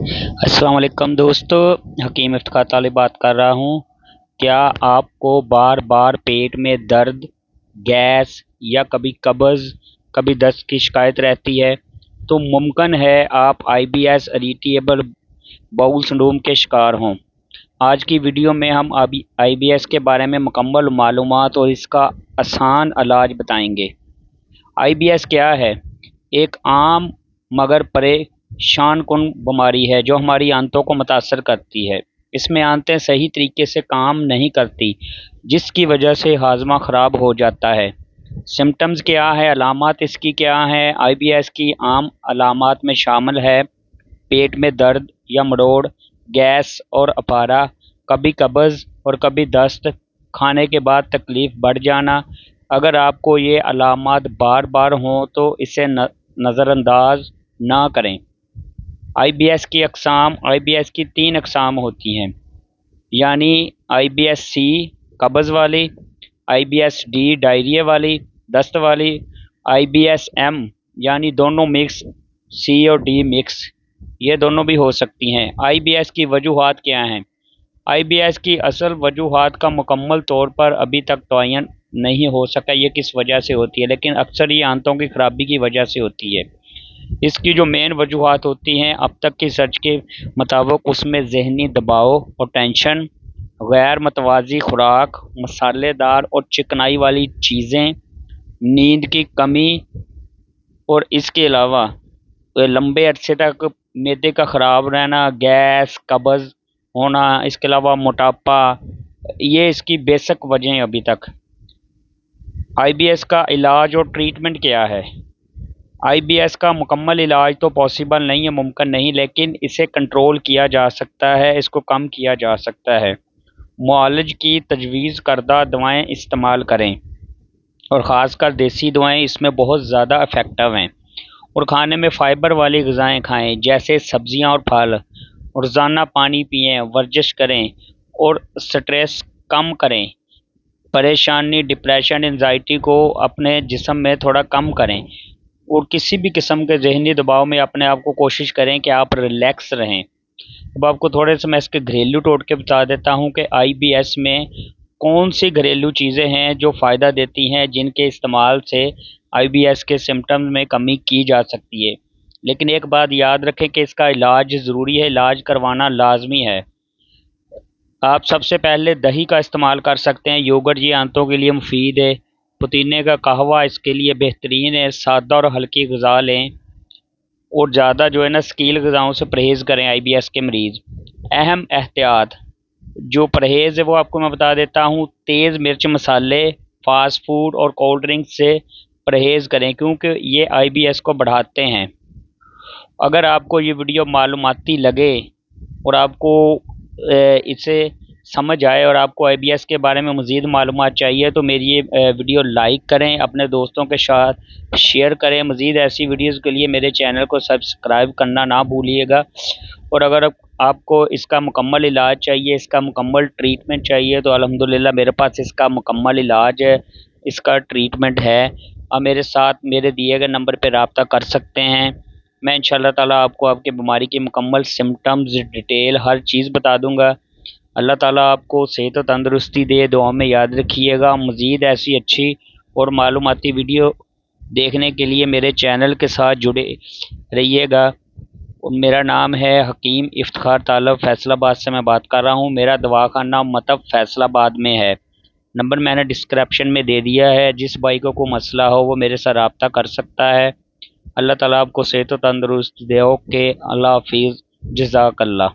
السلام علیکم دوستو، حکیم افتخار طالب بات کر رہا ہوں۔ کیا آپ کو بار بار پیٹ میں درد، گیس یا کبھی قبض، کبھی دست کی شکایت رہتی ہے؟ تو ممکن ہے آپ IBS اریٹیبل باؤل سنڈروم کے شکار ہوں۔ آج کی ویڈیو میں ہم IBS کے بارے میں مکمل معلومات اور اس کا آسان علاج بتائیں گے۔ IBS کیا ہے؟ ایک عام مگر پریشان کن بیماری ہے جو ہماری آنتوں کو متاثر کرتی ہے۔ اس میں آنتیں صحیح طریقے سے کام نہیں کرتی، جس کی وجہ سے ہاضمہ خراب ہو جاتا ہے۔ سمپٹمز کیا ہے؟ علامات اس کی کیا ہیں؟ IBS کی عام علامات میں شامل ہے پیٹ میں درد یا مروڑ، گیس اور اپارہ، کبھی قبض اور کبھی دست، کھانے کے بعد تکلیف بڑھ جانا۔ اگر آپ کو یہ علامات بار بار ہوں تو اسے نظر انداز نہ کریں۔ IBS کی اقسام۔ IBS کی 3 اقسام ہوتی ہیں، یعنی IBS-C قبض والی، IBS-D ڈائریا والی، دست والی، IBS-M یعنی دونوں مکس، C اور D مکس، یہ دونوں بھی ہو سکتی ہیں۔ IBS کی وجوہات کیا ہیں؟ IBS کی اصل وجوہات کا مکمل طور پر ابھی تک تعین نہیں ہو سکا یہ کس وجہ سے ہوتی ہے، لیکن اکثر یہ آنتوں کی خرابی کی وجہ سے ہوتی ہے۔ اس کی جو مین وجوہات ہوتی ہیں اب تک کی سرچ کے مطابق، اس میں ذہنی دباؤ اور ٹینشن، غیر متوازی خوراک، مسالے دار اور چکنائی والی چیزیں، نیند کی کمی، اور اس کے علاوہ لمبے عرصے تک معدے کا خراب رہنا، گیس، قبض ہونا، اس کے علاوہ موٹاپا، یہ اس کی بیسک وجہ ہیں ابھی تک۔ IBS کا علاج اور ٹریٹمنٹ کیا ہے؟ IBS کا مکمل علاج تو پاسبل نہیں ہے، ممکن نہیں، لیکن اسے کنٹرول کیا جا سکتا ہے، اس کو کم کیا جا سکتا ہے۔ معالج کی تجویز کردہ دوائیں استعمال کریں، اور خاص کر دیسی دوائیں اس میں بہت زیادہ افیکٹو ہیں۔ اور کھانے میں فائبر والی غذائیں کھائیں، جیسے سبزیاں اور پھل۔ روزانہ پانی پئیں، ورزش کریں اور سٹریس کم کریں۔ پریشانی، ڈپریشن، انزائٹی کو اپنے جسم میں تھوڑا کم کریں، اور کسی بھی قسم کے ذہنی دباؤ میں اپنے آپ کو کوشش کریں کہ آپ ریلیکس رہیں۔ اب آپ کو تھوڑے سے میں اس کے گھریلو ٹوٹکے بتا دیتا ہوں کہ IBS میں کون سی گھریلو چیزیں ہیں جو فائدہ دیتی ہیں، جن کے استعمال سے IBS کے سمپٹمز میں کمی کی جا سکتی ہے۔ لیکن ایک بات یاد رکھیں کہ اس کا علاج ضروری ہے، علاج کروانا لازمی ہے۔ آپ سب سے پہلے دہی کا استعمال کر سکتے ہیں، یوگرٹ یہ آنتوں کے لیے مفید ہے۔ پودینے کا قہوہ اس کے لیے بہترین ہے۔ سادہ اور ہلکی غذا لیں، اور زیادہ ثقیل غذاؤں سے پرہیز کریں IBS کے مریض۔ اہم احتیاط جو پرہیز ہے وہ آپ کو میں بتا دیتا ہوں۔ تیز مرچ مسالے، فاسٹ فوڈ اور کولڈ ڈرنک سے پرہیز کریں، کیونکہ یہ IBS کو بڑھاتے ہیں۔ اگر آپ کو یہ ویڈیو معلوماتی لگے اور آپ کو اسے سمجھ آئے اور آپ کو IBS کے بارے میں مزید معلومات چاہیے تو میری یہ ویڈیو لائک کریں، اپنے دوستوں کے ساتھ شیئر کریں۔ مزید ایسی ویڈیوز کے لیے میرے چینل کو سبسکرائب کرنا نہ بھولیے گا۔ اور اگر آپ کو اس کا مکمل علاج چاہیے، اس کا مکمل ٹریٹمنٹ چاہیے تو الحمدللہ میرے پاس اس کا مکمل علاج ہے، اس کا ٹریٹمنٹ ہے۔ آپ میرے ساتھ میرے دیے گئے نمبر پہ رابطہ کر سکتے ہیں۔ میں انشاءاللہ تعالیٰ آپ کو آپ کے بیماری کی مکمل سمپٹمز، ڈیٹیل، ہر چیز بتا دوں گا۔ اللہ تعالیٰ آپ کو صحت و تندرستی دے، دعا میں یاد رکھیے گا۔ مزید ایسی اچھی اور معلوماتی ویڈیو دیکھنے کے لیے میرے چینل کے ساتھ جڑے رہیے گا۔ میرا نام ہے حکیم افتخار طالب، فیصل آباد سے میں بات کر رہا ہوں۔ میرا دواخانہ مطب فیصل آباد میں ہے۔ نمبر میں نے ڈسکرپشن میں دے دیا ہے، جس بھائی کو کوئی مسئلہ ہو وہ میرے ساتھ رابطہ کر سکتا ہے۔ اللہ تعالیٰ آپ کو صحت و تندرست دے۔ اوکے، اللہ حافظ، جزاک اللہ۔